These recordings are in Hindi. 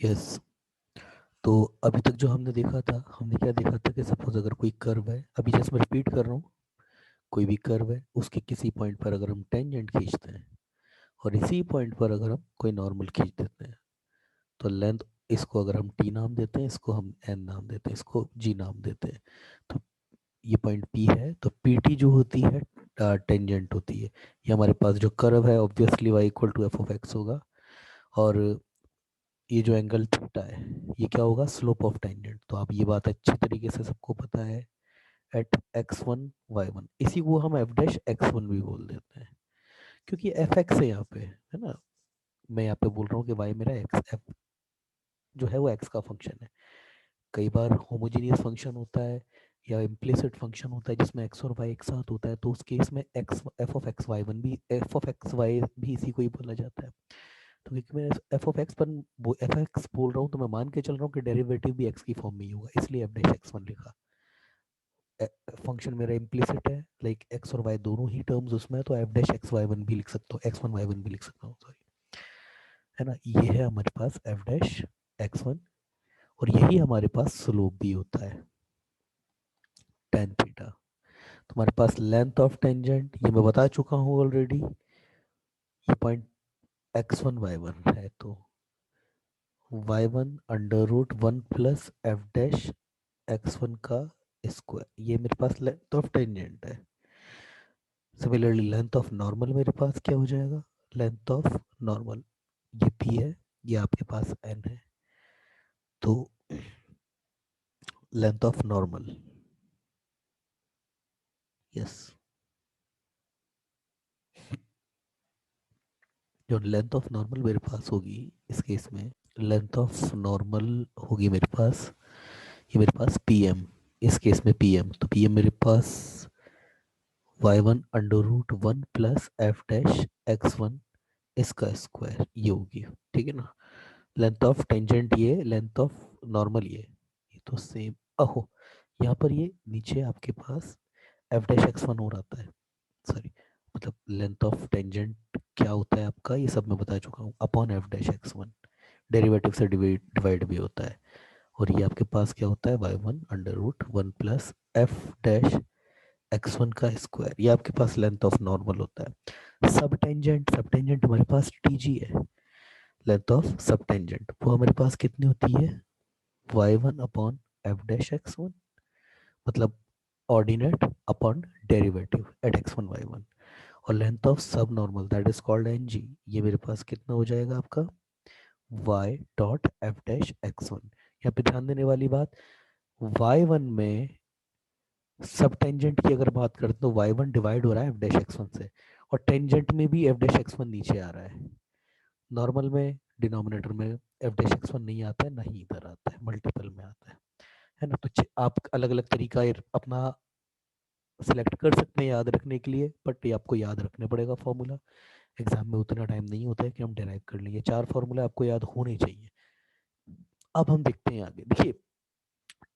यस। तो अभी तक जो हमने देखा था, हमने क्या देखा था कि सपोज अगर कोई कर्व है, अभी जैसे मैं रिपीट कर रहा हूँ, कोई भी कर्व है उसके किसी पॉइंट पर अगर हम टेंजेंट खींचते हैं और इसी पॉइंट पर अगर हम कोई नॉर्मल खींच देते हैं, तो लेंथ, इसको अगर हम टी नाम देते हैं, इसको हम एन नाम देते हैं, इसको जी नाम देते हैं, तो ये पॉइंट पी है, तो पी टी जो होती है टेंजेंट होती है। ये हमारे पास जो कर्व है obviously y equal to F of x होगा। और ये जो एंगल थीटा है, ये क्या होगा, स्लोप ऑफ टेंजेंट। तो आप ये बात अच्छी तरीके से सबको पता है। At x one Y one, इसी को हम एफ डैश एक्स वन भी बोल देते हैं, क्योंकि एफ एक्स है यहाँ पे, है ना। मैं यहाँ पे बोल रहा हूँ कि वाई मेरा एक्स, एफ जो है वो एक्स का फंक्शन है। कई बार होमोजीनियस फंक्शन होता है या इम्प्लिसिट फंक्शन होता है जिसमें एक्स और वाई एक साथ होता है, तो उस केस में x f of x y one भी, एफ ऑफ एक्स वाई भी इसी को ही बोला जाता है। तो क्योंकि मैं एफ ऑफ एक्स पर एफ एक्स बोल रहा हूँ, तो मैं मान के चल रहा हूँ कि डेरिवेटिव भी एक्स की फॉर्म में ही होगा, इसलिए एफ डैश एक्स वन लिखा। फंक्शन मेरा इम्प्लिसिट है, लाइक एक्स और वाई दोनों ही टर्म्स उसमें है, तो f dash x y one भी लिख सकता हूँ, एक्स वन वाई वन भी लिख सकता हूँ, सॉरी, है ना। ये है हमारे पास एफ डैश एक्स वन, और यही हमारे पास स्लोप भी होता है, टेन थीटा। तो हमारे पास लेंथ ऑफ टेंजेंट ये मैं बता चुका हूँ ऑलरेडी, ये point x one Y one है, तो y one under root one plus F dash x one का स्क्वायर, ये मेरे पास लेंथ ऑफ टेंजेंट है। सिमिलरली लेंथ ऑफ नॉर्मल मेरे पास क्या हो जाएगा, लेंथ ऑफ नॉर्मल, ये पी है, ये आपके पास एन है, तो लेंथ ऑफ नॉर्मल, यस, जो लेंथ ऑफ नॉर्मल मेरे पास होगी इस केस में, लेंथ ऑफ नॉर्मल होगी मेरे पास, ये मेरे पास पी एम, इस केस में पी एम, तो पी एम मेरे पास Y one under root one plus F dash x one इसका स्क्वायर, ये होगी, ठीक है ना। लेंथ ऑफ टेंजेंट ये, लेंथ ऑफ नॉर्मल ये तो सेम। अहो, यहाँ पर ये नीचे आपके पास एफ डैश एक्स वन और आता है, सॉरी, मतलब लेंथ ऑफ टेंजेंट क्या होता है आपका, ये सब मैं बता चुका हूँ, upon F dash x one, derivative से डिवाइड भी होता है। और ये आपके पास क्या होता है, Y one under root one plus F dash x one का स्क्वायर, ये आपके पास लेंथ ऑफ नॉर्मल होता है। सब टेंजेंट हमारे पास टी जी है, लेंथ ऑफ सब टेंजेंट वो हमारे पास कितनी होती है, Y one upon F dash x one, मतलब ordinate upon derivative at x one Y one. और length of subnormal that is called N G, ये मेरे पास कितना हो जाएगा आपका, Y dot F dash x one. यहाँ पे ध्यान देने वाली बात, वाई वन में सब टेंजेंट की अगर बात करते तो वाई वन डिवाइड हो रहा है एफ डैश एक्स वन से, और टेंजेंट में भी एफ डैश एक्स वन नीचे आ रहा है। नॉर्मल में डिनोमिनेटर में एफ डैश एक्स वन नहीं आता है, ना ही इधर आता है, मल्टीपल में आता है ना। तो आप अलग अलग तरीका अपना सिलेक्ट कर सकते हैं याद रखने के लिए, बट ये आपको याद रखने पड़ेगा फॉर्मूला। एग्जाम में उतना टाइम नहीं होता है कि हम डिराइव कर लेंगे, चार फॉर्मूला आपको याद होने चाहिए। अब हम देखते हैं आगे, देखिए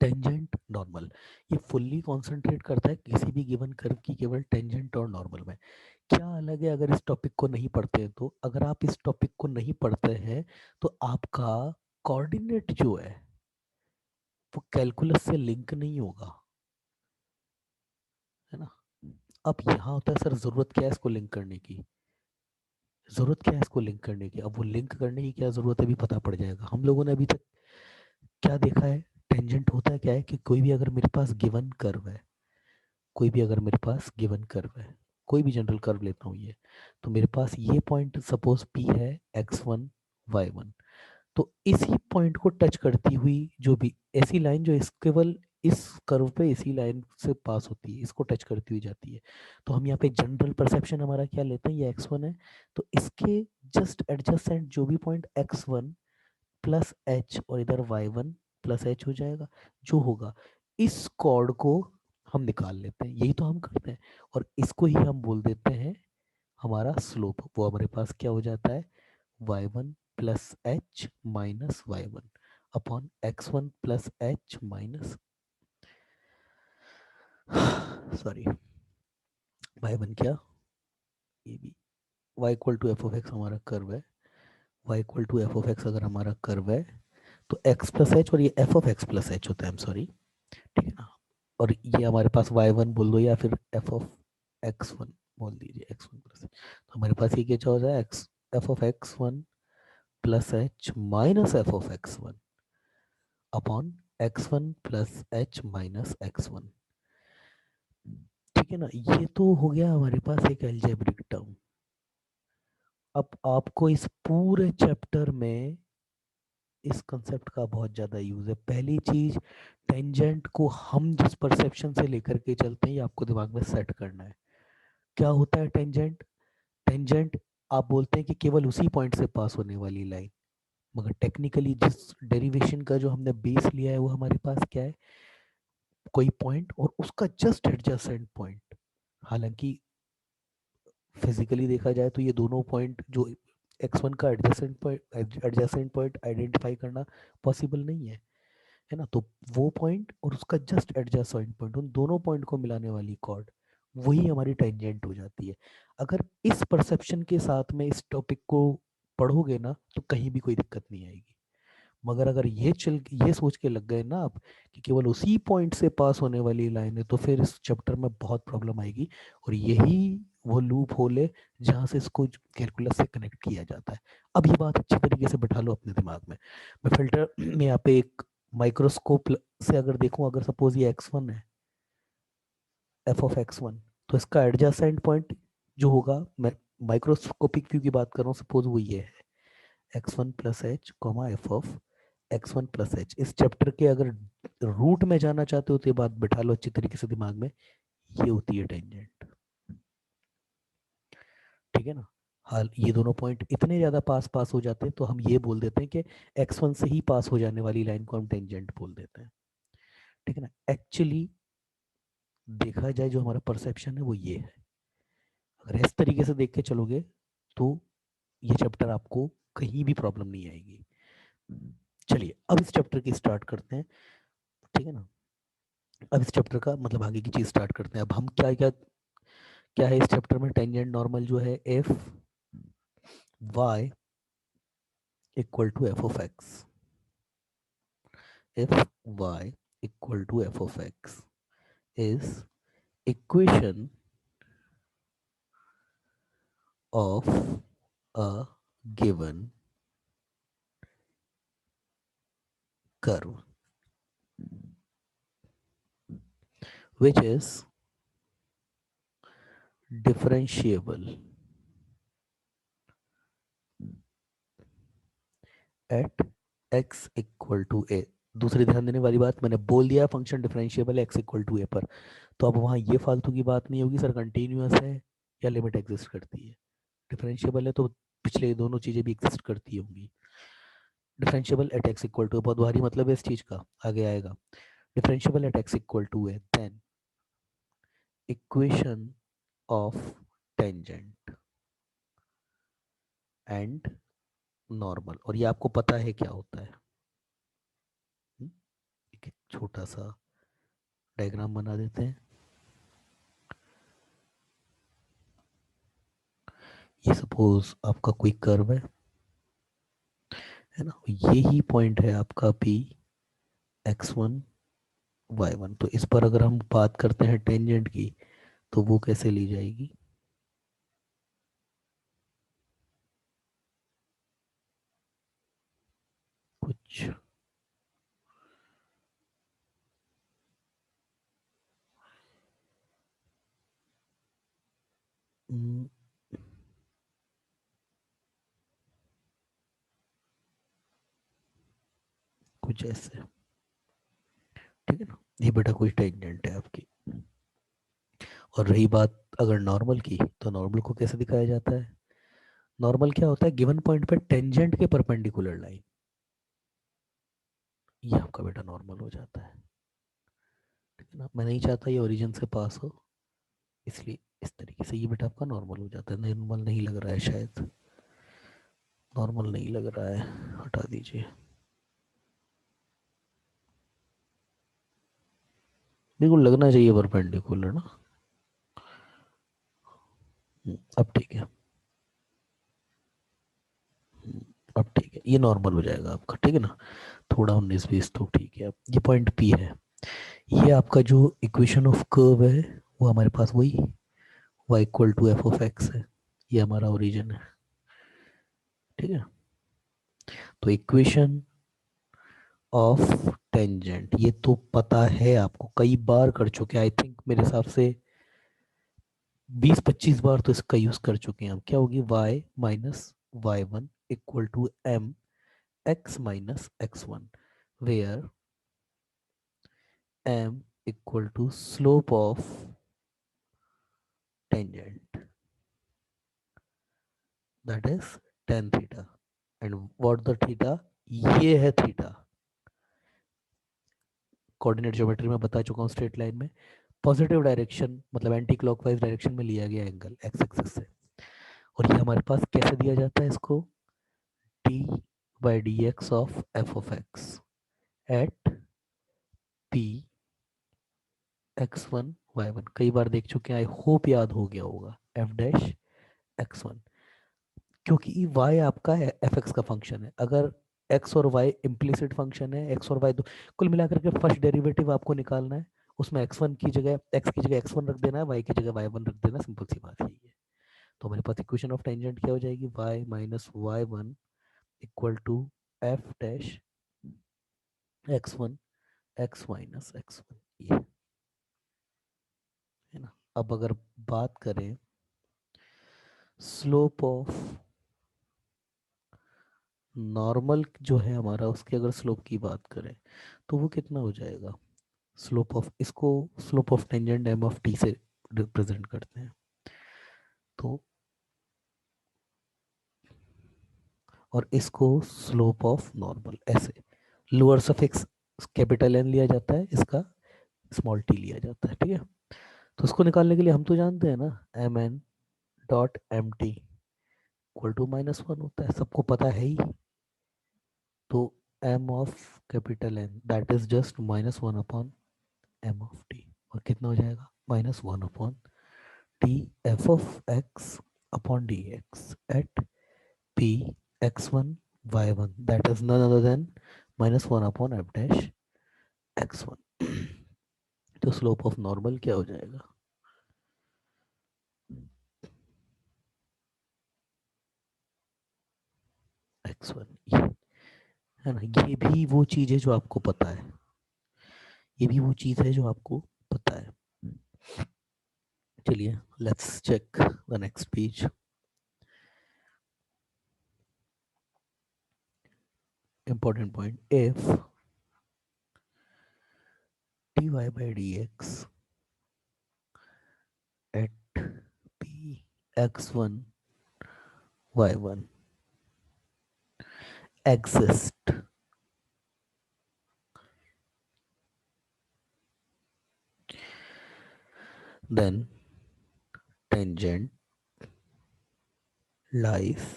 टेंजेंट नॉर्मल, ये फुल्ली कॉन्सेंट्रेट करता है किसी भी गिवन कर्व की केवल टेंजेंट और नॉर्मल में। क्या अलग है अगर इस टॉपिक को नहीं पढ़ते हैं, तो अगर आप इस टॉपिक को नहीं पढ़ते हैं तो आपका कोऑर्डिनेट जो है वो कैलकुलस से लिंक नहीं होगा, है ना। अब यहाँ होता है सर जरूरत क्या है इसको लिंक करने की, जरूरत क्या है इसको लिंक करने की, अब वो लिंक करने की क्या जरूरत है अभी पता पड़ जाएगा। हम लोगों ने अभी तक क्या देखा है, टेंजेंट होता क्या है कि कोई भी अगर मेरे पास गिवन कर्व है, कोई भी अगर मेरे पास गिवन कर्व है, कोई भी जनरल कर्व लेता हूँ ये, तो मेरे पास ये पॉइंट सपोज पी है एक्स वन वाई वन, तो इसी पॉइंट को टच करती हुई जो भी ऐसी लाइन जो इस केवल इस कर्व पे इसी लाइन से पास होती है, इसको टच करती हुई जाती है, तो हम यहाँ पे जनरल परसेप्शन हमारा क्या लेते हैं, ये एक्स वन है, तो इसके जस्ट एडजेसेंट जो भी point x one plus H और इधर वाई वन प्लस एच हो जाएगा, जो होगा इस कॉर्ड को हम निकाल लेते हैं, यही तो हम करते हैं, और इसको ही हम बोल देते हैं हमारा स्लोप। वो हमारे पास क्या हो जाता है, Y one plus h minus y one upon x one plus h minus sorry y one, क्या ये भी y equal to F of x हमारा कर्व है, y equal to F of x अगर हमारा कर्व है, तो एक्स प्लस एच और ये F of x plus H होता है, आई एम सॉरी, ठीक है ना। और ये हमारे पास वाई वन बोल दो या फिर एफ ऑफ एक्स वन बोल दीजिए, एक्स वन प्लस, तो हमारे पास ये क्या हो जाए, x f of x one plus h minus F of x one upon x one plus h minus x one, ठीक है ना। ये तो हो गया हमारे पास एक अलजेब्रिक टर्म। अब आपको इस पूरे चैप्टर में इस कंसेप्ट का बहुत ज़्यादा यूज़ है। पहली चीज़, टेंजेंट को हम जिस परसेप्शन से लेकर के चलते हैं ये आपको दिमाग में सेट करना है। क्या होता है टेंजेंट? टेंजेंट आप बोलते हैं कि केवल उसी पॉइंट से पास होने वाली लाइन, मगर टेक्निकली जिस डेरिवेशन का जो हमने बेस लिया है वो हमारे पास क्या है, कोई पॉइंट और उसका जस्ट एडजेसेंट पॉइंट। हालांकि फिजिकली देखा जाए तो ये दोनों पॉइंट जो x1 का एडजेसेंट पॉइंट आइडेंटिफाई करना पॉसिबल नहीं है ना। तो वो पॉइंट और उसका जस्ट एडजेसेंट पॉइंट, उन दोनों पॉइंट को मिलाने वाली कॉर्ड, वही हमारी टेंजेंट हो जाती है। अगर इस परसेप्शन के साथ में इस टॉपिक को पढ़ोगे ना तो कहीं भी कोई दिक्कत नहीं आएगी। मगर अगर ये सोच के लग गए ना आप कि केवल उसी पॉइंट से पास होने वाली लाइन है, तो फिर इस चैप्टर में बहुत प्रॉब्लम आएगी। और यही वो लूप होल है जहाँ से इसको कैलकुलस से कनेक्ट किया जाता है। अब ये बात अच्छी तरीके से बिठा लो अपने दिमाग में। मैं फिल्टर में यहाँ पे एक माइक्रोस्कोप से अगर देखूं, अगर सपोज ये x1 है, एफ ऑफ x1, तो इसका एडजेसेंट पॉइंट जो होगा, मैं माइक्रोस्कोपिक व्यू की बात कर रहा हूँ, सपोज वो ये है x one plus H comma F of x one plus H. इस चैप्टर के अगर रूट में जाना चाहते हो तो ये बात बिठा लो अच्छी तरीके से दिमाग में, ये होती है टेंजेंट, ठीक है ना। हाल ये दोनों पॉइंट इतने ज्यादा पास पास हो जाते हैं तो हम ये बोल देते हैं कि एक्स वन से ही पास हो जाने वाली लाइन को हम टेंजेंट बोल देते हैं, ठीक है ना। एक्चुअली देखा जाए जो हमारा परसेप्शन है वो ये है। अगर इस तरीके से देख के चलोगे तो ये चैप्टर आपको कहीं भी प्रॉब्लम नहीं आएगी। चलिए अब इस चैप्टर की स्टार्ट करते हैं, ठीक है ना। अब इस चैप्टर का मतलब आगे की चीज स्टार्ट करते हैं। अब हम क्या क्या क्या है इस चैप्टर में, टेंजेंट नॉर्मल जो है F Y equal to F of X, F Y equal to F of X is equation of a given curve which is differentiable at x equal to A. दूसरी ध्यान देने वाली बात, मैंने बोल दिया फंक्शन डिफरेंशिएबल है x इक्वल टू ए पर, तो अब वहाँ ये फालतू की बात नहीं होगी सर कंटिन्यूअस है या लिमिट एग्जिस्ट करती है। डिफरेंशिएबल है तो पिछले दोनों चीज़ें भी एग्जिस्ट करती होंगी। Differentiable at X equal to, बहुत भारी मतलब है इस चीज़ का, आगे आएगा। Differentiable at X equal to है, then equation of tangent and normal. और ये आपको पता है क्या होता है। एक छोटा सा डायग्राम बना देते हैं। ये सपोज आपका कोई कर्व है ना, ये ही पॉइंट है आपका p x one Y one. तो इस पर अगर हम बात करते हैं टेंजेंट की तो वो कैसे ली जाएगी, कुछ हम्म, कुछ ऐसे, ठीक है ना। ये बेटा कोई टेंजेंट है आपकी। और रही बात अगर नॉर्मल की, तो नॉर्मल को कैसे दिखाया जाता है। नॉर्मल क्या होता है, गिवन पॉइंट पे टेंजेंट के परपेंडिकुलर लाइन, ये आपका बेटा नॉर्मल हो जाता है, ठीक है ना। मैं नहीं चाहता ये ओरिजिन से पास हो, इसलिए इस तरीके से ये बेटा आपका नॉर्मल हो जाता है। नॉर्मल नहीं लग रहा है शायद, नॉर्मल नहीं लग रहा है, हटा दीजिए। बिल्कुल लगना चाहिए परपेंडिकुलर ना। अब ठीक है। अब ठीक है, ये नॉर्मल हो जाएगा आपका, ठीक है ना। थोड़ा 19-20 तो ठीक है। अब ये पॉइंट पी है, ये आपका जो इक्वेशन ऑफ कर्व है वो हमारे पास वही y equal to F of x है, ये हमारा ओरिजिन है, ठीक है। तो इक्वेशन ऑफ टेंजेंट ये तो पता है आपको, कई बार कर चुके हैं, आई थिंक मेरे हिसाब से 20-25 बार तो इसका यूज कर चुके हैं हम। क्या होगी, y minus y one equal to m x minus x one, where m equal to slope of tangent, that is tan theta, and what the theta, ये है थीटा। कोऑर्डिनेट ज्योमेट्री में बता चुका हूँ, स्ट्रेट लाइन में पॉजिटिव डायरेक्शन मतलब एंटी क्लॉकवाइज डायरेक्शन में लिया गया एंगल एक्स एक्सिस से। और ये हमारे पास कैसे दिया जाता है इसको, d by d x of f of x at p x one Y one, कई बार देख चुके हैं, आई होप याद हो गया होगा, एफ डैश एक्स वन, क्योंकि y आपका एफ एक्स का फंक्शन है। अगर x और y इम्प्लिसिट फंक्शन है, x और y दो, कुल मिलाकर के फर्स्ट डेरिवेटिव आपको निकालना है, उसमें x1 की जगह x की जगह x1 रख देना है, y की जगह y1 रख देना, सिंपल सी बात यही है। तो हमारे पास इक्वेशन ऑफ टेंजेंट क्या हो जाएगी, y minus y one equal to f dash x one x minus x one, ये है ना। अब अगर बात करें स्लोप ऑफ नॉर्मल जो है हमारा, उसके अगर स्लोप की बात करें तो वो कितना हो जाएगा, स्लोप ऑफ, इसको slope of tangent m of t से रिप्रेजेंट करते हैं। तो और इसको स्लोप ऑफ नॉर्मल ऐसे, लोअर सफिक्स कैपिटल एन लिया जाता है, इसका स्मॉल टी लिया जाता है, ठीक है। तो इसको निकालने के लिए हम तो जानते हैं ना, m n dot m t equal to -1 होता है, सबको पता है ही। तो m of capital n that is just -1 upon m of t, और कितना हो जाएगा, -1 upon t f of x upon d x at p x one Y one, that is none other than -1 upon F dash x one. तो स्लोप ऑफ नॉर्मल क्या हो जाएगा, एक्स वन, ये है ना। ये भी वो चीज़ है जो आपको पता है, ये भी वो चीज़ है जो आपको पता है। चलिए let's check the next page. Important point, if dy by dx at p x1 y1 exist, then tangent lies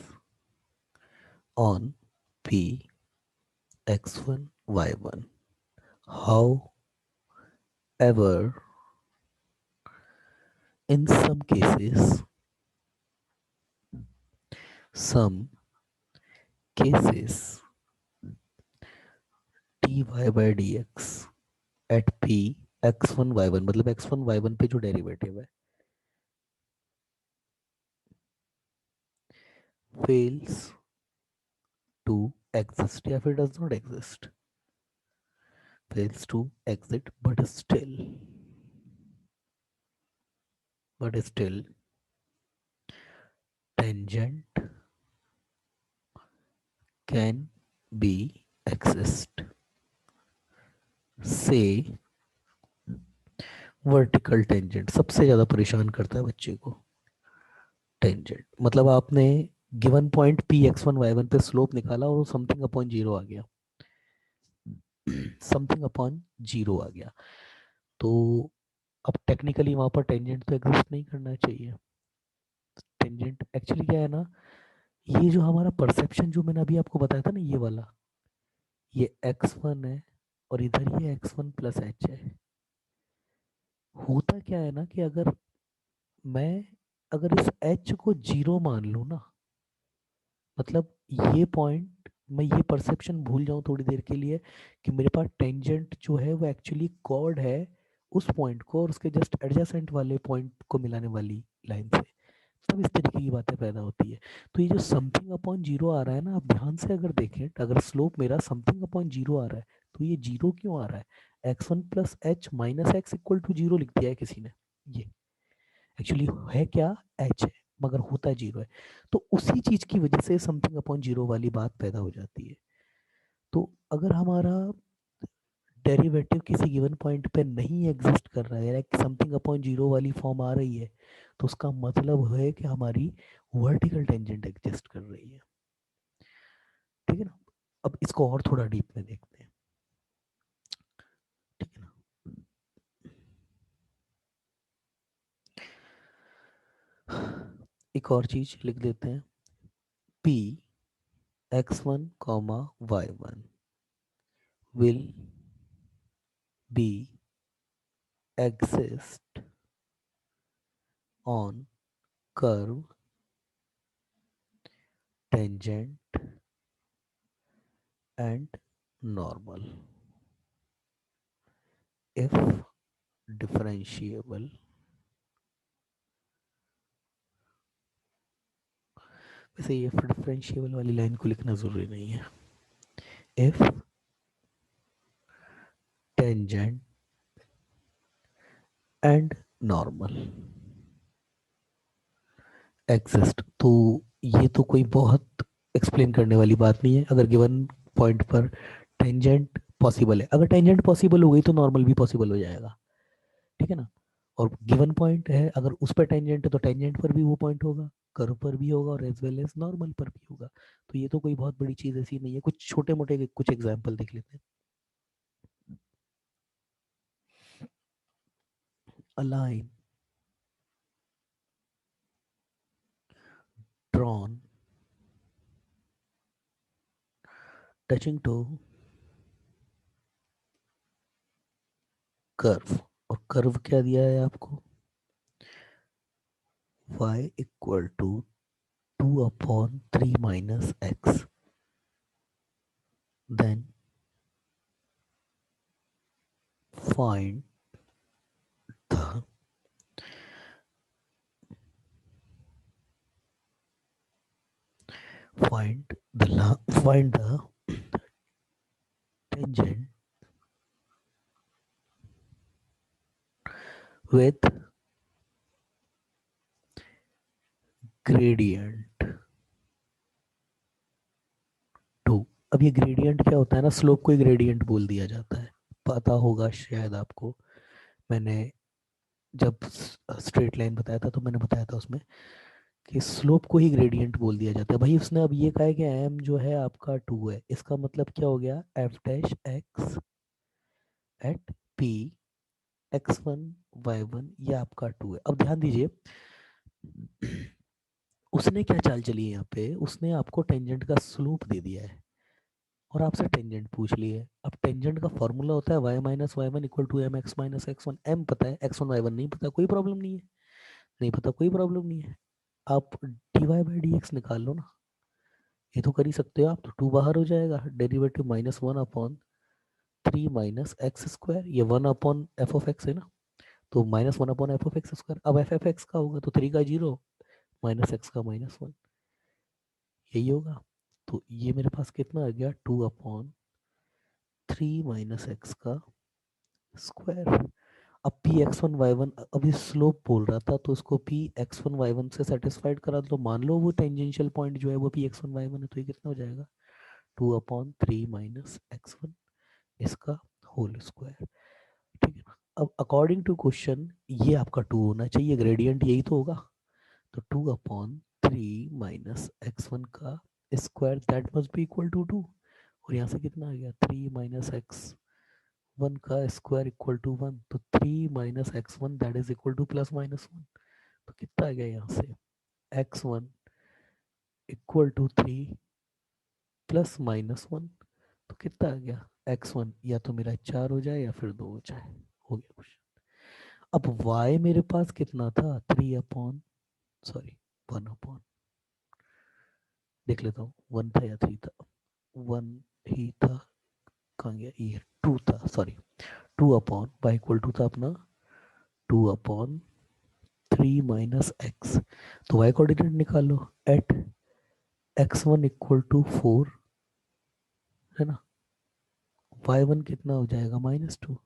on p x1 y1. However, in some cases dy by dx at p x1 y1 मतलब x1 y1 पे जो डेरिवेटिव है fails to exist या फिर does not exist, fails to exit, but still tangent can be exist, से वर्टिकल टेंजेंट सबसे ज्यादा परेशान करता है बच्चे को। टेंजेंट मतलब आपने given point p x one Y one पे स्लोप निकाला और समथिंग अपॉन जीरो आ गया, समथिंग अपॉन जीरो आ गया, तो अब टेक्निकली वहां पर टेंजेंट तो एग्जिस्ट नहीं करना चाहिए। टेंजेंट एक्चुअली क्या है ना, ये जो हमारा परसेप्शन जो मैंने अभी आपको बताया था ना, ये वाला, ये x1 है और इधर ये x1 प्लस एच है। होता क्या है ना कि अगर मैं, अगर इस h को जीरो मान लूँ ना, मतलब ये पॉइंट, मैं ये परसेप्शन भूल जाऊं थोड़ी देर के लिए कि मेरे पास टेंजेंट जो है वो एक्चुअली कॉर्ड है उस पॉइंट को और उसके जस्ट एडजेसेंट वाले पॉइंट को मिलाने वाली लाइन से, तब इस तरीके की बातें पैदा होती है। तो ये जो समथिंग अपॉन जीरो आ रहा है ना, आप ध्यान से अगर देखें, अगर स्लोप मेरा समथिंग अपॉन जीरो आ रहा है तो ये जीरो क्यों आ रहा है? X one plus h minus x equal to zero लिख दिया है किसी ने। ये एक्चुअली है क्या? एच है, मगर होता जीरो है। तो उसी चीज की वजह से समथिंग अपॉन जीरो वाली बात पैदा हो जाती है। तो अगर हमारा डेरिवेटिव किसी गिवन पॉइंट पे नहीं एग्जिस्ट कर रहा है, या समथिंग अपॉन जीरो वाली फॉर्म आ रही है, तो उसका मतलब है कि हमारी वर्टिकल टेंजेंट एग्जिस्ट कर रही है। ठीक है ना? अब इसको और थोड़ा डीप में देखते हैं। ठीक है ना? एक और चीज लिख देते हैं, p x one comma y one will be exist on curve tangent and normal if differentiable, वैसे ये डिफरेंशिएबल वाली लाइन को लिखना जरूरी नहीं है। if tangent and normal exist, तो ये तो कोई बहुत एक्सप्लेन करने वाली बात नहीं है। अगर गिवन पॉइंट पर टेंजेंट पॉसिबल है, अगर टेंजेंट पॉसिबल हो गई तो नॉर्मल भी पॉसिबल हो जाएगा। ठीक है ना? और गिवन पॉइंट है, अगर उस पर टेंजेंट है तो टेंजेंट पर भी वो पॉइंट होगा, कर्व पर भी होगा, और एज वेल एज नॉर्मल पर भी होगा। तो ये तो कोई बहुत बड़ी चीज ऐसी नहीं है। कुछ छोटे मोटे कुछ एग्जाम्पल देख लेते हैं। A line drawn touching to curve, और कर्व क्या दिया है आपको? y equal to 2/3 minus x, then find the find the tangent with gradient two. अब ये ग्रेडियंट क्या होता है ना, स्लोप को ही ग्रेडियंट बोल दिया जाता है, पता होगा शायद आपको। मैंने जब स्ट्रेट लाइन बताया था तो मैंने बताया था उसमें कि स्लोप को ही ग्रेडियंट बोल दिया जाता है। भाई उसने अब ये कहा है कि एम जो है आपका टू है, इसका मतलब क्या हो गया? F dash x at p x one Y one, ये आपका टू है। अब ध्यान दीजिए, उसने क्या चाल चली है यहाँ पे, उसने आपको टेंजेंट का स्लोप दे दिया है और आपसे टेंजेंट पूछ ली है। अब टेंजेंट का फॉर्मूला होता है y minus y one equal to m x minus x one. M पता है, एक्स वन वाई वन नहीं पता, कोई प्रॉब्लम नहीं है। नहीं पता, कोई प्रॉब्लम नहीं है। आप d y by d x निकाल लो ना, ये तो कर ही सकते हो आप। तो टू बाहर हो जाएगा, derivative minus one upon three minus x square, ये one upon f of x है ना, तो minus one upon f of x square. अब एफ एफ एक्स का होगा तो थ्री का जीरो माइनस एक्स का माइनस वन, यही होगा। तो ये मेरे पास कितना आ गया? Two upon three minus x का स्क्वायर। अब P x one Y one, अभी स्लोप बोल रहा था तो उसको p x one Y one से सेटिस्फाइड करा दो। मान लो वो टेंजेंशियल पॉइंट जो है वो p x one Y one है, तो ये कितना हो जाएगा? Two upon three minus x one, इसका होल स्क्वायर। ठीक है ना? अब अकॉर्डिंग टू क्वेश्चन ये आपका टू होना चाहिए, ग्रेडियंट यही तो होगा। तो two upon three minus x one का square, that must be equal to two. और यहाँ से कितना आ गया? थ्री माइनस एक्स वन का स्क्वायर इक्वल टू वन, तो three minus x one that is equal to plus minus one. तो कितना आ गया यहाँ से? X one equal to three plus minus one, तो कितना आ गया? एक्स वन या तो मेरा चार हो जाए या फिर दो हो जाए। हो गया कुछ। अब y मेरे पास कितना था? Three upon, sorry, one upon देख लेता हूँ, 1 था या 3 था, 1 ही था, कहाँ गया ये, 2 था sorry, 2 upon y equal to था अपना 2 अपॉन 3 माइनस एक्स। तो वाई कोऑर्डिनेट निकाल लो, एट x1 इक्वल टू 4 है ना, y1 कितना हो जाएगा -2,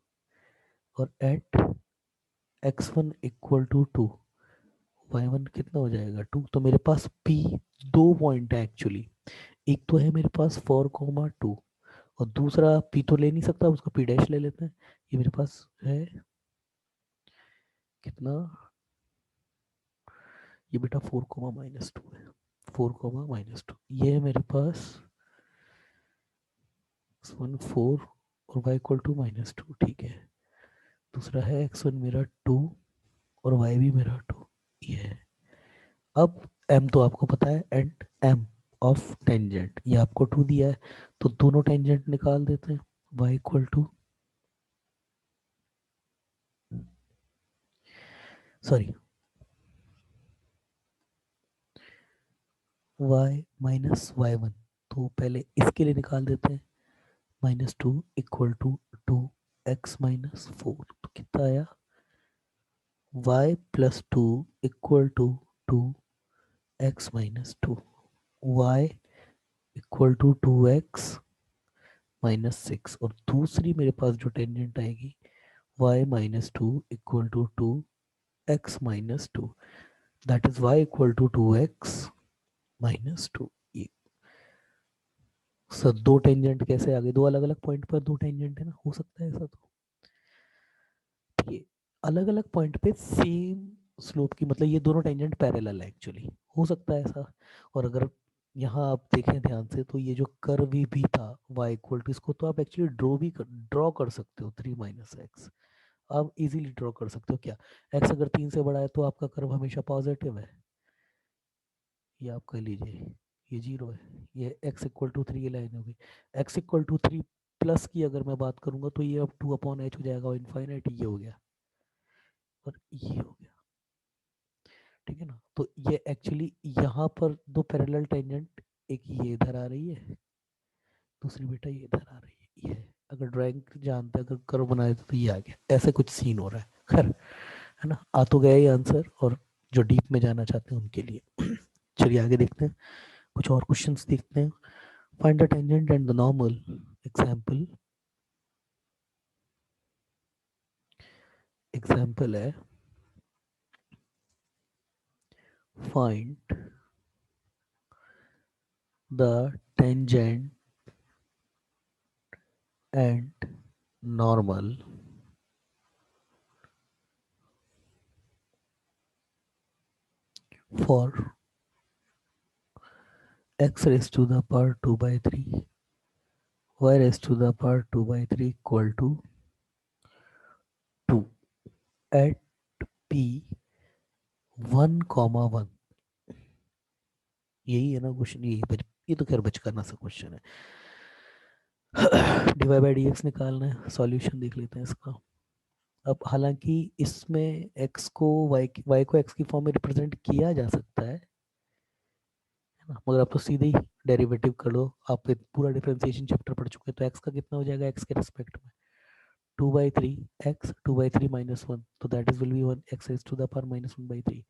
और eight x1 equal to 2 y1 कितना हो जाएगा 2। तो मेरे पास p दो पॉइंट है एक्चुअली, एक तो है मेरे पास 4,2 और दूसरा p तो ले नहीं सकता, उसको p डैश ले लेते हैं। ये मेरे पास है कितना, ये बेटा 4,-2 है, 4,-2 ये है मेरे पास 4 और y इक्वल टू -2, ठीक है। दूसरा है x1 मेरा 2 और y भी मेरा 2, ये है। अब m तो आपको पता है, एंड m ऑफ टेंजेंट ये आपको 2 दिया है, तो दोनों टेंजेंट निकाल देते हैं। y equal to, sorry, y minus y1, तो पहले इसके लिए निकाल देते हैं, -2 इक्वल टू 2x-4, तो कितना आया, y plus 2 equal to 2x-2, y equal to 2x-6, और दूसरी मेरे पास जो टेंजेंट आएगी y-2 equal to 2x-2, that is y equal to 2x-2। ये सर दो टेंजेंट कैसे आ गए, दो अलग अलग पॉइंट पर दो टेंजेंट है ना, हो सकता है ऐसा, तो ये अलग अलग पॉइंट पे सेम स्लोप की, मतलब ये दोनों टेंजेंट पैरेलल है एक्चुअली, हो सकता है ऐसा। और अगर यहाँ आप देखें ध्यान से, तो ये जो कर्व भी था y इक्वल टू, इसको तो आप एक्चुअली ड्रॉ कर सकते हो, 3 - x आप इजीली ड्रॉ कर सकते हो क्या, x अगर 3 से बड़ा है तो आपका कर्व हमेशा पॉजिटिव है, ये आप कह लीजिए, ये 0 है, ये x इक्वल टू 3 लाइन होगी, x इक्वल टू 3 प्लस की अगर मैं बात करूंगा तो ये अब 2/h हो जाएगा, और इनफाइनाइट ये हो गया और ये हो गया, ठीक है ना। तो ये एक्चुअली यहाँ पर दो पैरेलल टेंजेंट, एक ये इधर आ रही है, दूसरी बेटा ये इधर आ रही है, ये है। अगर ड्राइंग जानते अगर कर्व बनाए तो ये आ गया, ऐसे कुछ सीन हो रहा है, खैर है ना, आ तो गया ये आंसर, और जो डीप में जाना चाहते हैं उनके लिए। चलिए आगे देखते हैं, कुछ और क्वेश्चंस देखते हैं। Find the tangent and the normal. Example, example है, find the tangent and normal for x raised to the power 2 by 3, y raised to the power 2 by 3 equal to 2 at p 1,1। यही है ना क्वेश्चन, ये तो खैर बचकाना सा क्वेश्चन है। डिवाइड बाई डी एक्स निकालना है, सॉल्यूशन देख लेते हैं इसका। अब हालांकि इसमें x को y को x की फॉर्म में रिप्रेजेंट किया जा सकता है ना, मगर आप तो सीधे ही डेरिवेटिव कर लो, आप पूरा डिफरेंशिएशन चैप्टर पढ़ चुके हैं, तो x का कितना हो जाएगा x के रिस्पेक्ट में, 2/3 x 2/3 -1, तो that is will be 1 x raised to the power -1/3,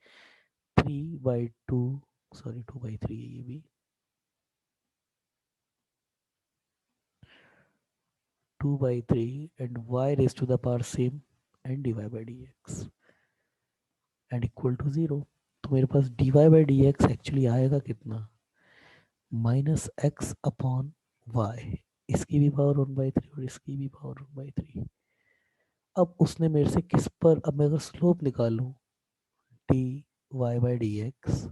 3/2, sorry 2/3 है ये भी, 2/3 and y raised to the power same and dy by dx and equal to 0। तो मेरे पास dy by dx एक्चुअली आएगा कितना, -x अपॉन y, इसकी भी पावर 1/3 और इसकी भी पावर 1/3। अब उसने मेरे से किस पर, अब मैं अगर स्लोप निकालूं, dy by dx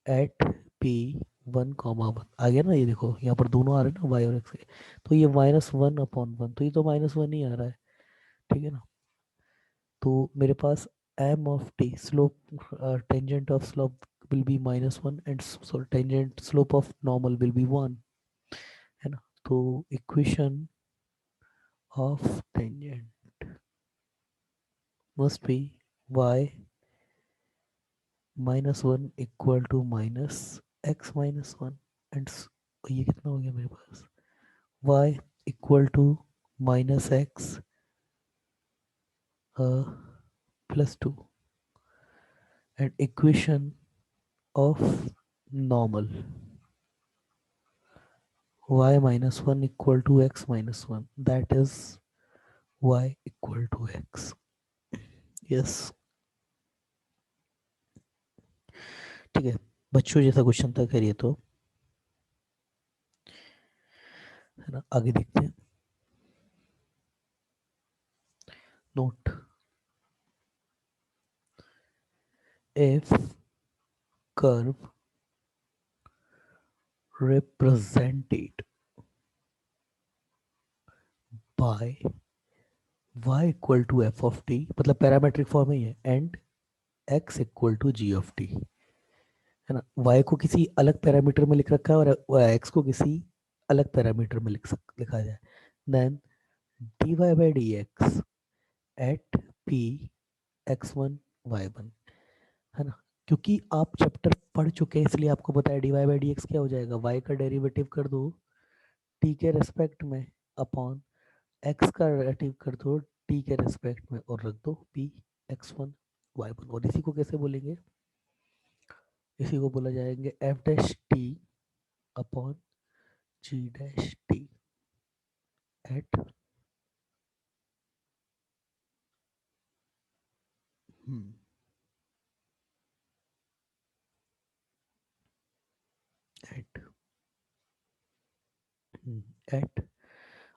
एट पी 1,1 आ गया ना, ये देखो यहाँ पर दोनों आ रहे हैं ना y और x के, तो ये -1/1, तो ये तो -1 ही आ रहा है, ठीक है ना। तो मेरे पास m of t slope, tangent of slope will be -1 and tangent slope of normal will be 1, है ना। तो equation of tangent must be y -1 equal to -x -1, and ये कितना हो गया मेरे पास, y इक्वल टू minus x plus two and equation of normal y minus 1 equal to x minus 1, that is y equal to x. yes, ठीक है, बच्चों जैसा क्वेश्चन था खैर ये तो, है ना। आगे देखते हैं। Note, if curve represented by y equal to f of t, मतलब पैरामेट्रिक फॉर्म है ये, and x equal to g of t, है ना। y को किसी अलग पैरामीटर में लिख रखा है और x को किसी अलग पैरामीटर में लिखा जाए, then dy by dx at p x1 y1, है ना। क्योंकि आप चैप्टर पढ़ चुके हैं इसलिए आपको पता है dy by dx क्या हो जाएगा, y का डेरिवेटिव कर दो t के रेस्पेक्ट में अपॉन x का डेरिवेटिव कर दो t के रेस्पेक्ट में और रख दो p x1 y1। और इसी को कैसे बोलेंगे, इसी को बोला जाएंगे f dash t upon g dash t at at at.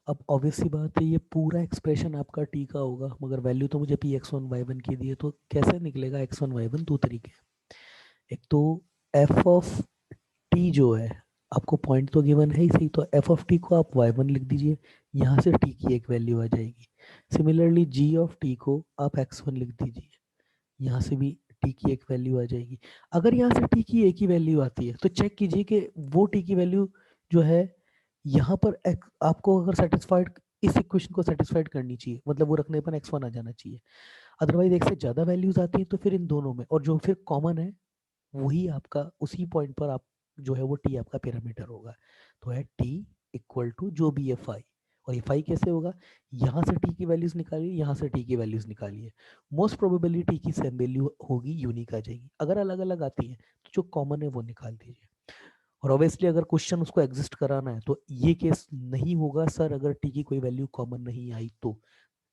अब ऑब्वियसली बात है ये पूरा एक्सप्रेशन आपका टी का होगा, मगर वैल्यू तो मुझे p x one Y one की दी है, तो कैसे निकलेगा एक्स वन वाई वन, दो तरीके। एक तो एफ ऑफ टी जो है, आपको पॉइंट तो गिवन है ही सही, तो एफ ऑफ टी को आप वाई वन लिख दीजिए, यहाँ से टी की एक वैल्यू आ जाएगी। सिमिलरली जी ऑफ टी को आप एक्स वन लिख दीजिए, यहाँ से भी टी की एक वैल्यू आ जाएगी। अगर यहाँ से टी की एक ही वैल्यू आती है तो चेक कीजिए कि वो टी की वैल्यू जो है यहाँ पर आपको अगर सेटिस्फाइड, इस इक्वेशन को सेटिस्फाइड करनी चाहिए, मतलब वो रखने पर एक्स वन आ जाना चाहिए। अदरवाइज एक से ज़्यादा वैल्यूज आती हैं तो फिर इन दोनों में, और जो फिर कॉमन है वही आपका उसी पॉइंट पर आप जो है वो टी आपका पैरामीटर होगा। तो है टी इक्वल टू जो भी एफ आई, और एफ आई कैसे होगा, यहाँ से टी की वैल्यूज निकालिए, यहाँ से टी की वैल्यूज निकालिए, मोस्ट प्रोबेबिलिटी की सेम वैल्यू होगी, यूनिक आ जाएगी। अगर अलग अलग आती है तो जो कॉमन है वो निकाल दीजिए। और ऑब्वियसली अगर क्वेश्चन उसको एग्जिस्ट कराना है तो ये केस नहीं होगा सर, अगर टी की कोई वैल्यू कॉमन नहीं आई तो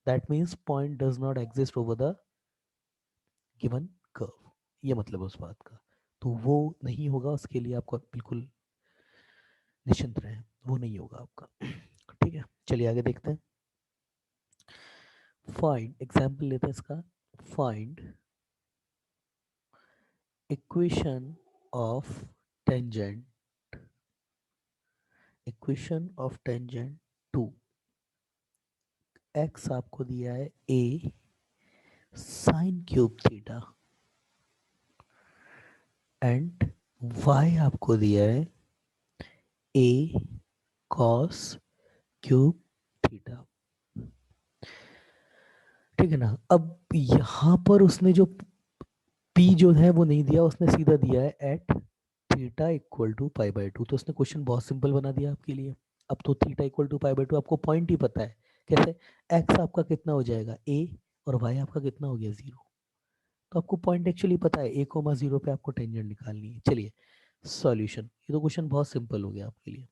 that means point does not exist over the given curve, ये मतलब उस बात का। तो वो नहीं होगा, उसके लिए आपको बिल्कुल निश्चिंत रहें, वो नहीं होगा आपका। ठीक है, चलिए आगे देखते हैं। फाइंड, एग्जाम्पल लेते हैं इसका। Find equation of tangent, equation of tangent to x आपको दिया है a sine cube theta and y आपको दिया है ए कॉस क्यूब थीटा। ठीक है ना। अब यहां पर उसने जो पी जो है वो नहीं दिया, उसने सीधा दिया है at theta equal to pi by two. तो उसने क्वेश्चन बहुत सिंपल बना दिया आपके लिए। अब तो theta equal to pi by two आपको पॉइंट ही पता है, कैसे, एक्स आपका कितना हो जाएगा ए और वाई आपका कितना हो गया जीरो, तो आपको पॉइंट एक्चुअली पता है, ए कोमा जीरो पे आपको टेंजेंट निकालनी है। चलिए सॉल्यूशन, ये तो क्वेश्चन बहुत सिंपल हो गया आपके लिए।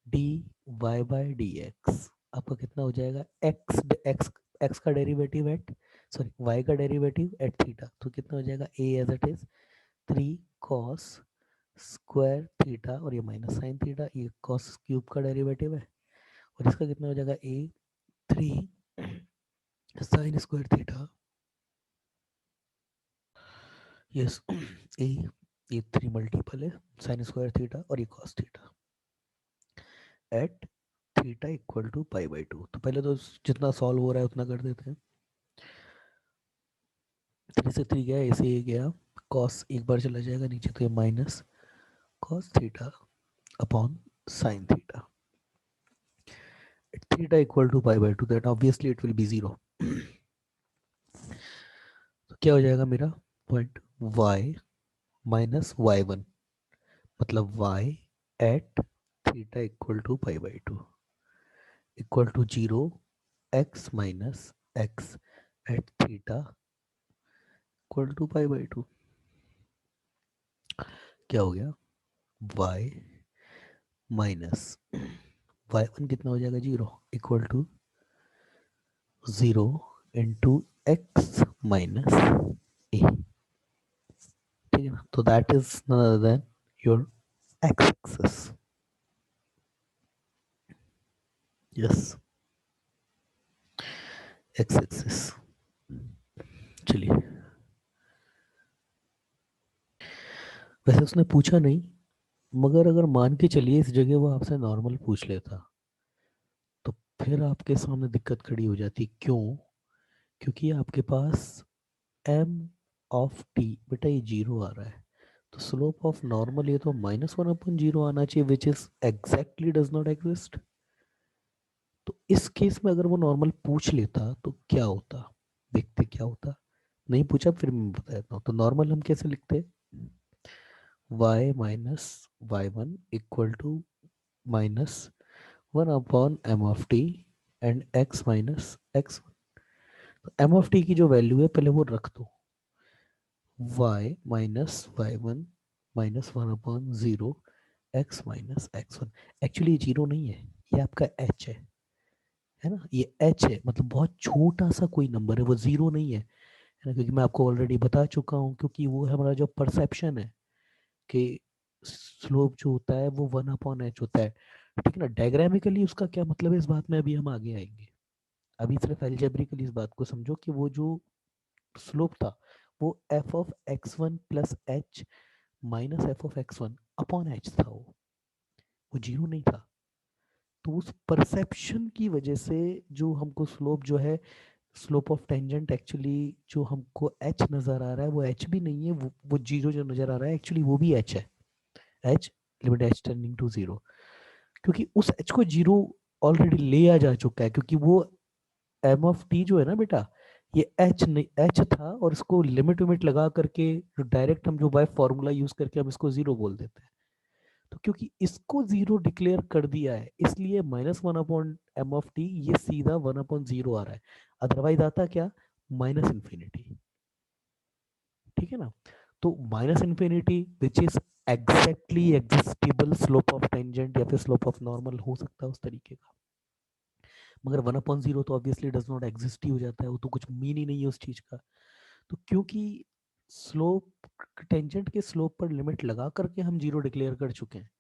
D y by d x आपका कितना हो जाएगा, एक्स एक्स एक्स का डेरिवेटिव एट, सॉरी वाई का डेरिवेटिव एट थीटा, तो कितना हो जाएगा a as it is three cos square theta, और ये माइनस साइन थीटा, ये कॉस क्यूब का डेरिवेटिव है, और इसका कितना हो जाएगा a three sine square theta, yes a, ये थ्री मल्टीपल है साइन स्क्वायर थीटा और ये cos theta at theta equal to pi by two. तो पहले तो जितना सॉल्व हो रहा है उतना कर देते हैं। थ्री से थ्री गया, ऐसे ही गया, कॉस एक बार चला जाएगा नीचे तो ये minus cos theta upon sine theta, theta equal to pi by two, that obviously it will be zero. तो क्या हो जाएगा मेरा point, y minus y one, मतलब y at theta equal to pi by two equal to 0 x minus x at theta equal to pi by two. क्या हो गया? y माइनस y1 कितना हो जाएगा? 0 equal to 0 into x minus a. ठीक है ना? तो that is none other than your x axis. Yes, x axis. चलिए, वैसे उसने पूछा नहीं, मगर अगर मान के चलिए इस जगह वो आपसे नॉर्मल पूछ लेता तो फिर आपके सामने दिक्कत खड़ी हो जाती। क्यों? क्योंकि आपके पास एम ऑफ टी, बेटा ये जीरो आ रहा है, तो स्लोप ऑफ नॉर्मल ये तो -1/0 आना चाहिए, विच is exactly does not exist. तो इस केस में अगर वो नॉर्मल पूछ लेता तो क्या होता? देखते क्या होता। नहीं पूछा फिर मैं बता देता हूँ। तो नॉर्मल हम कैसे लिखते? y minus y1 equal to -1/m(t) and x minus x1। तो m ऑफ t की जो वैल्यू है पहले वो रख दो, y minus y1 -1/0 x minus x1। Actually ये जीरो नहीं है, ये आपका h है ना, ये h है, मतलब बहुत छोटा सा कोई नंबर है, वो जीरो नहीं है ना, क्योंकि मैं आपको ऑलरेडी बता चुका हूँ, क्योंकि वो है हमारा जो परसेप्शन है कि स्लोप जो होता है वो 1/h होता है। ठीक है ना? डायग्रामिकली उसका क्या मतलब है इस बात में अभी हम आगे आएंगे। अभी सिर्फ एल्जेब्रिकली इस बात को समझो कि वो जो स्लोप था वो F of x one plus h minus F of x one upon H था, वो जीरो नहीं था। तो उस परसेप्शन की वजह से जो हमको स्लोप जो है, स्लोप ऑफ टेंजेंट एक्चुअली जो हमको एच नजर आ रहा है वो एच भी नहीं है, वो जीरो जो नजर आ रहा है एक्चुअली वो भी एच है। H limit h tending to zero, क्योंकि उस एच को जीरो ऑलरेडी लिया जा चुका है, क्योंकि वो एम ऑफ टी जो है ना बेटा, ये एच नहीं, एच था, और इसको लिमिट विमिट लगा करके डायरेक्ट हम जो बाय फॉर्मूला यूज करके हम इसको जीरो बोल देते हैं। तो क्योंकि इसको जीरो डिक्लेयर कर दिया है इसलिए -1/m(t) ये सीधा 1/0 आ रहा है। अदरवाइज आता क्या? -∞। ठीक है ना? तो -∞, which is exactly existible slope of tangent या फिर स्लोप ऑफ नॉर्मल हो सकता है उस तरीके का। मगर 1/0 तो ऑब्वियसली डज नॉट एग्जिस्ट ही हो जाता है, वो तो कुछ मीन ही नहीं है उस चीज का। तो क्योंकि स्लोप, टेंजेंट के स्लोप पर लिमिट लगा करके हम जीरो डिक्लेयर कर चुके हैं,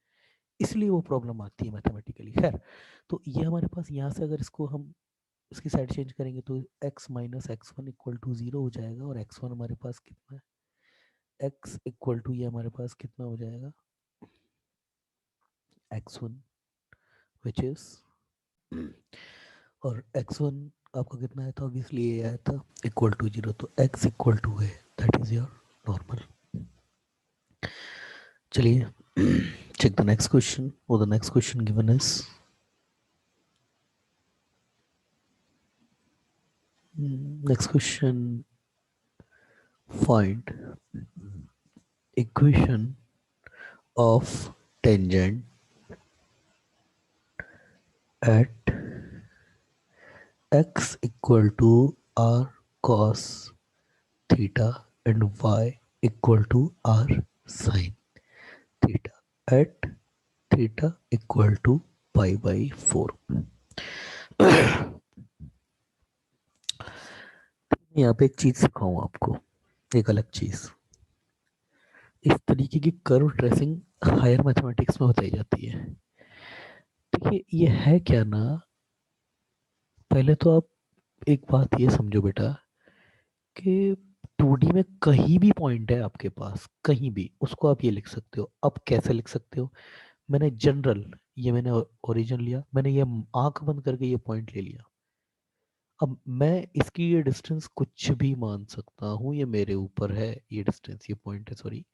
इसलिए वो प्रॉब्लम आती है मैथमेटिकली। खैर, तो ये हमारे पास यहाँ से अगर इसको हम इसकी साइड चेंज करेंगे तो x minus x1 equal to zero हो जाएगा, और x1 हमारे पास कितना है? x इक्वल टू ये हमारे पास कितना हो जाएगा? x1 विच इज और x1 आपका कितना आया था? ऑब्वियसली ये आया था इक्वल टू जीरो, तो x इक्वल टू है, दैट इज योर नॉर्मल। चलिए, check the next question, or the next question given is next question, find equation of tangent at x equal to r cos theta and y equal to r sin theta at theta equal to pi by 4। यहाँ पे एक चीज सिखाऊं आपको, एक अलग चीज। इस तरीके की कर्व ट्रेसिंग हायर मैथमेटिक्स में बताई जाती है। देखिए ये है क्या ना, पहले तो आप एक बात ये समझो बेटा कि 2D में कहीं भी पॉइंट है आपके पास, कहीं भी उसको आप ये लिख सकते हो। अब कैसे लिख सकते हो? मैंने जनरल, ये मैंने ओरिजिन लिया, मैंने ये आंख बंद करके ये पॉइंट ले लिया। अब मैं इसकी ये डिस्टेंस कुछ भी मान सकता हूँ, ये मेरे ऊपर है, ये डिस्टेंस, ये पॉइंट है, सॉरी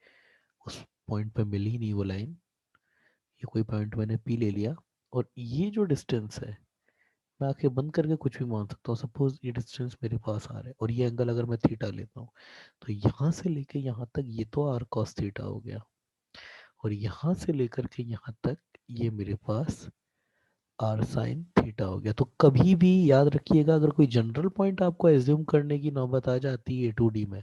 उस पॉइंट पे मिली नहीं वो लाइन, ये कोई पॉइंट मैंने पी ले लिया, और ये जो डिस्टेंस है मैं आंखें बंद करके कुछ भी मान सकता हूँ। सपोज ये डिस्टेंस मेरे पास आ रहा है, और ये एंगल अगर मैं थीटा लेता हूँ, तो यहाँ से लेके यहाँ तक ये तो आर कॉस थीटा हो गया, और यहाँ से लेकर के यहाँ तक ये मेरे पास आर साइन थीटा हो गया। तो कभी भी याद रखिएगा, अगर कोई जनरल पॉइंट आपको एज्यूम करने की नौबत आ जाती है A2D में,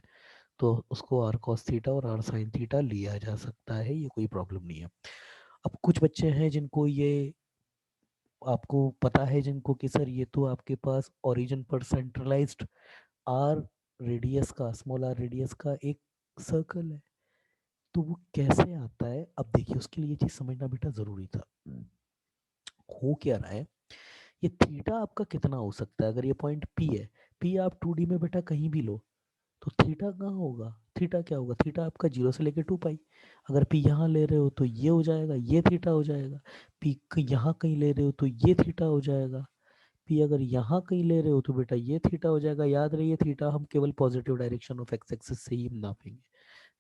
तो उसको आर कॉस थीटा और आर साइन थीटा लिया जा सकता है, ये कोई प्रॉब्लम नहीं है। अब कुछ बच्चे हैं जिनको ये आपको पता है, जिनको कि सर ये तो आपके पास ओरिजिन पर सेंट्रलाइज्ड आर रेडियस का, स्मॉल आर रेडियस का एक सर्कल है, तो वो कैसे आता है। अब देखिए उसके लिए ये चीज समझना बेटा जरूरी था। हो क्या रहा है, ये थीटा आपका कितना हो सकता है, अगर ये पॉइंट पी है, पी आप 2D में बेटा कहीं भी लो, तो थीटा कहाँ होगा, थीटा क्या होगा, थीटा आपका 0 से लेके 2 पाई। अगर पी यहाँ ले रहे हो तो ये हो जाएगा, ये थीटा हो जाएगा। पी यहाँ कहीं ले रहे हो तो ये थीटा हो जाएगा। पी अगर यहाँ कहीं ले रहे हो तो बेटा ये थीटा हो जाएगा। याद रहिए थीटा हम केवल positive direction of x axis से ही नापेंगे,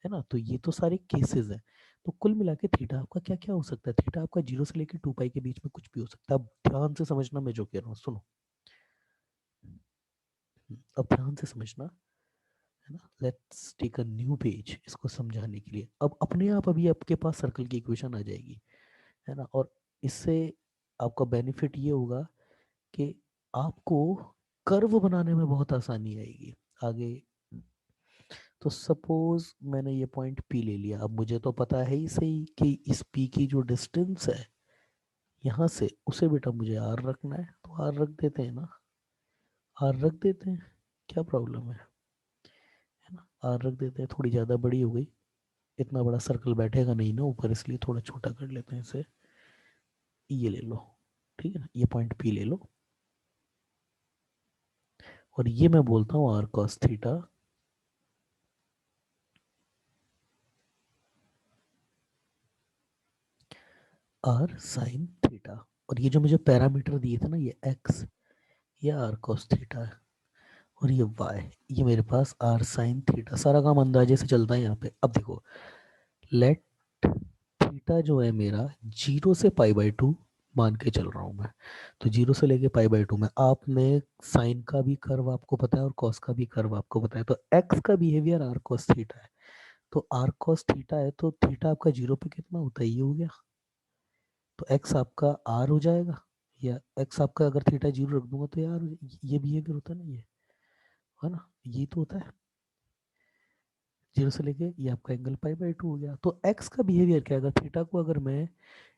है ना। तो ये तो सारे केसेस हैं। तो कुल मिला के थीटा आपका क्या क्या हो सकता है, थीटा आपका 0 से लेकर 2 पाई के बीच में कुछ भी हो सकता है। अब ध्यान से समझना मैं जो कह रहा हूँ, सुनो। अब ध्यान से समझना, है ना। Let's take a new page इसको समझाने के लिए। अब अपने आप अभी आपके पास सर्कल की इक्वेशन आ जाएगी, है ना। और इससे आपका बेनिफिट ये होगा कि आपको कर्व बनाने में बहुत आसानी आएगी आगे। तो सपोज मैंने ये पॉइंट पी ले लिया, अब मुझे तो पता है ही सही कि इस पी की जो डिस्टेंस है यहाँ से, उसे बेटा मुझे आर रखना है, तो आर रख देते हैं ना, आर रख देते हैं, क्या प्रॉब्लम है ना। आर रख देते हैं, थोड़ी ज़्यादा बड़ी हो गई, इतना बड़ा सर्कल बैठेगा नहीं ना ऊपर, इसलिए थोड़ा छोटा कर लेते हैं इसे। ये ले लो, ठीक है ना, ये पॉइंट पी ले लो, और ये मैं बोलता हूँ r cos theta, r sine theta. और ये जो मुझे पैरामीटर दिए थे ना, ये एक्स, ये आर कॉस थीटा है, और ये वाई, ये मेरे पास आर साइन थीटा। सारा काम अंदाजे से चलता है यहाँ पे। अब देखो, लेट थीटा जो है मेरा 0 से π/2 मान के चल रहा हूँ मैं, तो 0 से लेके π/2 में आपने साइन का भी कर्व आपको पता है और कॉस का भी कर्व आपको पता है, तो एक्स का बिहेवियर आर कॉस थीटा है। तो आर कॉस थीटा है, तो थीटा आपका 0 पे कितना होता है, ये हो गया, तो एक्स आपका आर हो जाएगा। या एक्स आपका अगर थीटा 0 रख दूंगा तो यार ये बिहेवियर होता है ना, ये है ना, ये तो होता है 0 से लेके, ये आपका एंगल π/2 हो गया। तो एक्स का बिहेवियर क्या है, अगर थीटा को अगर मैं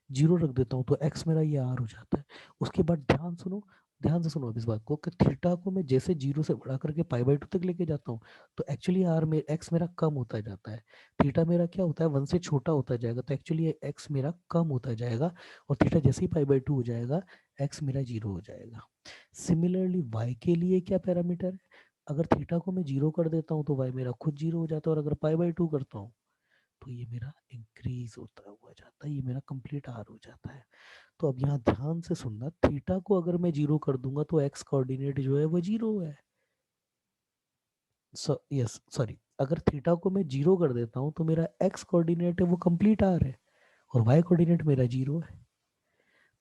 0 रख देता हूँ तो एक्स मेरा ये आर हो जाता है। उसके बाद ध्यान सुनो, ध्यान से सुनो अब इस बात को, कि थीटा को मैं जैसे 0 से बढ़ा करके π/2 तक लेके जाता हूँ, तो एक्चुअली आर में एक्स मेरा कम होता जाता है। थीटा मेरा क्या होता है, 1 से छोटा होता जाएगा, तो एक्चुअली एक्स मेरा कम होता जाएगा, और थीटा जैसे ही π/2 हो जाएगा, एक्स मेरा 0 हो जाएगा। सिमिलरली वाई के लिए क्या पैरामीटर है, अगर थीटा को मैं 0 कर देता हूँ तो वाई मेरा खुद 0 हो जाता है, और अगर π/2 करता हूँ तो ये मेरा इंक्रीज होता हुआ जाता है, ये मेरा कंप्लीट आर हो जाता है। तो अब यहाँ ध्यान से सुनना, थीटा को अगर मैं 0 कर दूंगा तो एक्स कोऑर्डिनेट जो है वो 0 है। यस सॉरी, अगर थीटा को मैं 0 कर देता हूँ तो मेरा एक्स कोऑर्डिनेट है वो कंप्लीट आर है, और वाई कोऑर्डिनेट मेरा 0 है।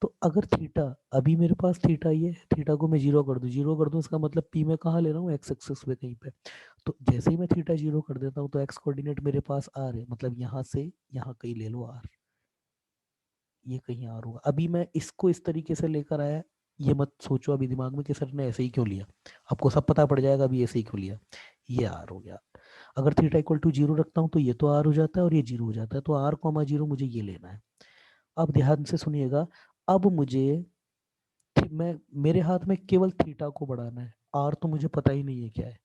तो अगर थीटा, अभी मेरे पास थीटा ये, थीटा को मैं 0 कर दूं, 0 कर दूं, इसका मतलब पी में कहाँ ले रहा हूँ, एक्स एक्सिस पे कहीं पे। तो जैसे ही मैं थीटा 0 कर देता हूँ तो एक्स कोऑर्डिनेट मेरे पास आर है, मतलब यहाँ से यहाँ कहीं ले लो आर, ये कहीं और होगा। अभी मैं इसको इस तरीके से लेकर आया, ये मत सोचो अभी दिमाग में कि सर ने ऐसे ही क्यों लिया, आपको सब पता पड़ जाएगा अभी ऐसे ही क्यों लिया। ये आर हो गया, अगर थीटा इक्वल टू 0 रखता हूँ तो ये तो आर हो जाता है और ये 0 हो जाता है, तो आर कॉमा 0 मुझे ये लेना है। अब ध्यान से सुनिएगा, अब मुझे मैं, मेरे हाथ में केवल थीटा को बढ़ाना है, आर तो मुझे पता ही नहीं है क्या है,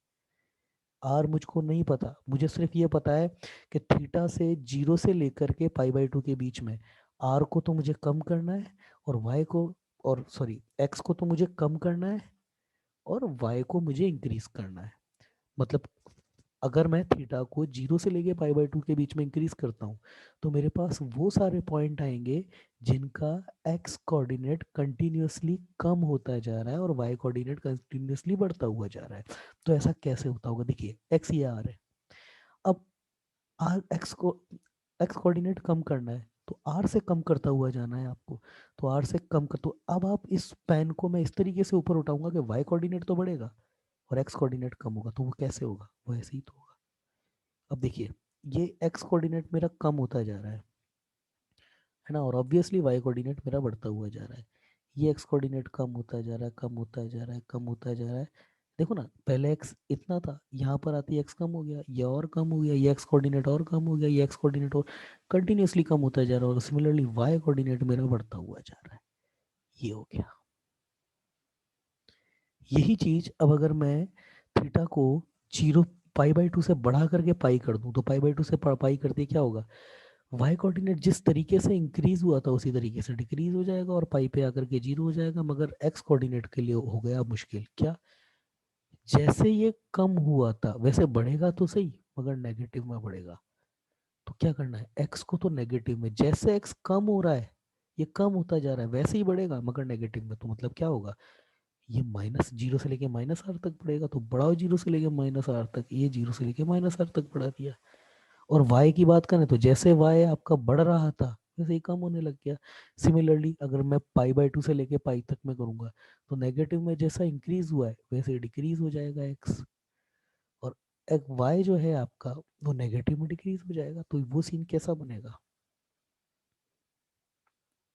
आर मुझको नहीं पता, मुझे सिर्फ ये पता है कि थीटा से 0 से लेकर के π/2 के बीच में आर को तो मुझे कम करना है, और वाई को, और सॉरी एक्स को तो मुझे कम करना है, और वाई को मुझे इंक्रीज करना है। मतलब अगर मैं थीटा को 0 से लेके π/2 के बीच में इंक्रीज करता हूँ, तो मेरे पास वो सारे पॉइंट आएंगे जिनका एक्स कोऑर्डिनेट कंटिन्यूअसली कम होता जा रहा है और वाई कोऑर्डिनेट कंटिन्यूअसली बढ़ता हुआ जा रहा है। तो ऐसा कैसे होता होगा, देखिए एक्स ये आर है, अब आर एक्स को, एक्स कोऑर्डिनेट कम करना है तो आर से कम करता हुआ जाना है आपको, तो आर से कम कर, तो अब आप इस पेन को मैं इस तरीके से ऊपर उठाऊंगा कि वाई कोऑर्डिनेट तो बढ़ेगा और एक्स कोऑर्डिनेट कम होगा, तो वो कैसे होगा, वो ऐसे ही तो होगा। अब देखिए, ये एक्स कोऑर्डिनेट मेरा कम होता जा रहा है, है ना। और ऑब्वियसली वाई कोऑर्डिनेट मेरा बढ़ता हुआ जा रहा है, ये एक्स कोऑर्डिनेट कम होता जा रहा है, कम होता जा रहा है, कम होता जा रहा है। देखो ना, पहले एक्स इतना था, यहाँ पर आते ही एक्स कम हो गया, ये और कम हो गया, ये एक्स कोऑर्डिनेट और कम हो गया, ये एक्स कोऑर्डिनेट और कंटिन्यूअसली कम होता जा रहा है। और सिमिलरली वाई कोऑर्डिनेट मेरा बढ़ता हुआ जा रहा है। ये हो गया। यही चीज अब अगर मैं थीटा को 0 पाई/2 से बढ़ा करके पाई कर दूं, तो पाई/2 से पाई करते क्या होगा, वाई कोऑर्डिनेट जिस तरीके से इंक्रीज हुआ था उसी तरीके से डिक्रीज हो जाएगा और पाई पे आकर के 0 हो जाएगा। मगर एक्स कोऑर्डिनेट के लिए हो गया मुश्किल। क्या, जैसे ये कम हुआ था वैसे बढ़ेगा तो सही, मगर नेगेटिव में बढ़ेगा। तो क्या करना है, एक्स को तो नेगेटिव में, जैसे एक्स कम हो रहा है, ये कम होता जा रहा है, वैसे ही बढ़ेगा मगर नेगेटिव में। तो मतलब क्या होगा, ये -0 से लेके -r तक बढ़ेगा। तो बढ़ाओ 0 से लेके -r तक, ये 0 से लेके -r तक बढ़ा दिया। और y की बात करें तो जैसे y आपका बढ़ रहा था वैसे ही कम होने लग गया। सिमिलरली अगर मैं पाई/2 से लेके पाई तक में करूंगा, तो नेगेटिव में जैसा इंक्रीज हुआ है वैसे डिक्रीज हो जाएगा x। और एक y जो है आपका, वो नेगेटिव में डिक्रीज हो जाएगा। तो वो सीन कैसा बनेगा,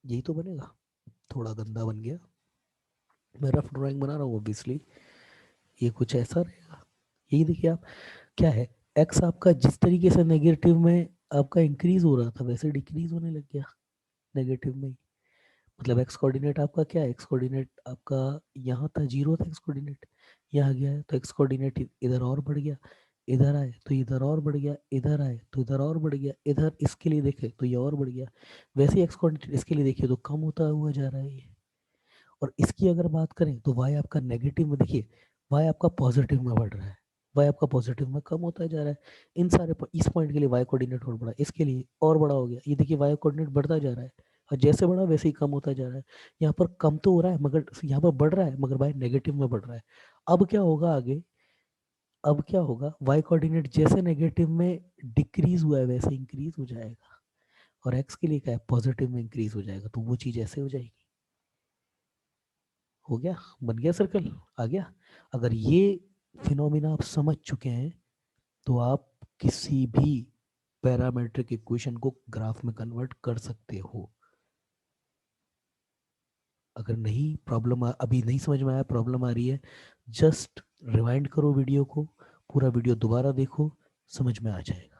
यही तो बनेगा। थोड़ा गंदा बन गया, मैं रफ ड्राइंग बना रहा हूँ ऑब्वियसली। ये कुछ ऐसा रहेगा। यही देखिए आप, क्या है, एक्स आपका जिस तरीके से नेगेटिव में आपका इंक्रीज हो रहा था वैसे डिक्रीज होने लग गया नेगेटिव में ही। मतलब एक्स कोऑर्डिनेट आपका क्या है, एक्स कोऑर्डिनेट आपका यहाँ था, 0 था एक्स कोऑर्डिनेट, यहाँ गया है तो एक्स कोऑर्डिनेट इधर और बढ़ गया, इधर आए तो इधर और बढ़ गया, इधर आए तो इधर और बढ़ गया, इधर इसके लिए देखे तो ये और बढ़ गया। वैसे ही एक्स कोऑर्डिनेट इसके लिए देखिए तो कम होता हुआ जा रहा है ये। और इसकी अगर बात करें तो y आपका नेगेटिव में, देखिए y आपका पॉजिटिव में बढ़ रहा है, y आपका पॉजिटिव में कम होता जा रहा है। इन सारे इस पॉइंट के लिए y कोऑर्डिनेट और बढ़ा, इसके लिए और बड़ा हो गया। ये देखिए y कोऑर्डिनेट बढ़ता जा रहा है, और जैसे बढ़ा वैसे ही कम होता जा रहा है। यहाँ पर कम तो हो रहा है मगर यहाँ पर बढ़ रहा है, मगर y नेगेटिव में बढ़ रहा है। अब क्या होगा आगे, अब क्या होगा, y कोऑर्डिनेट जैसे नेगेटिव में डिक्रीज हुआ है वैसे इंक्रीज हो जाएगा। और x के लिए क्या है, पॉजिटिव में इंक्रीज हो जाएगा। तो वो चीज ऐसे हो जाएगी। हो गया, बन गया सर्कल, आ गया। अगर ये फिनोमिना आप समझ चुके हैं तो आप किसी भी पैरामेट्रिक इक्वेशन को ग्राफ में कन्वर्ट कर सकते हो। अगर नहीं प्रॉब्लम अभी नहीं समझ में आया, प्रॉब्लम आ रही है, जस्ट रिवाइंड करो वीडियो को, पूरा वीडियो दोबारा देखो, समझ में आ जाएगा।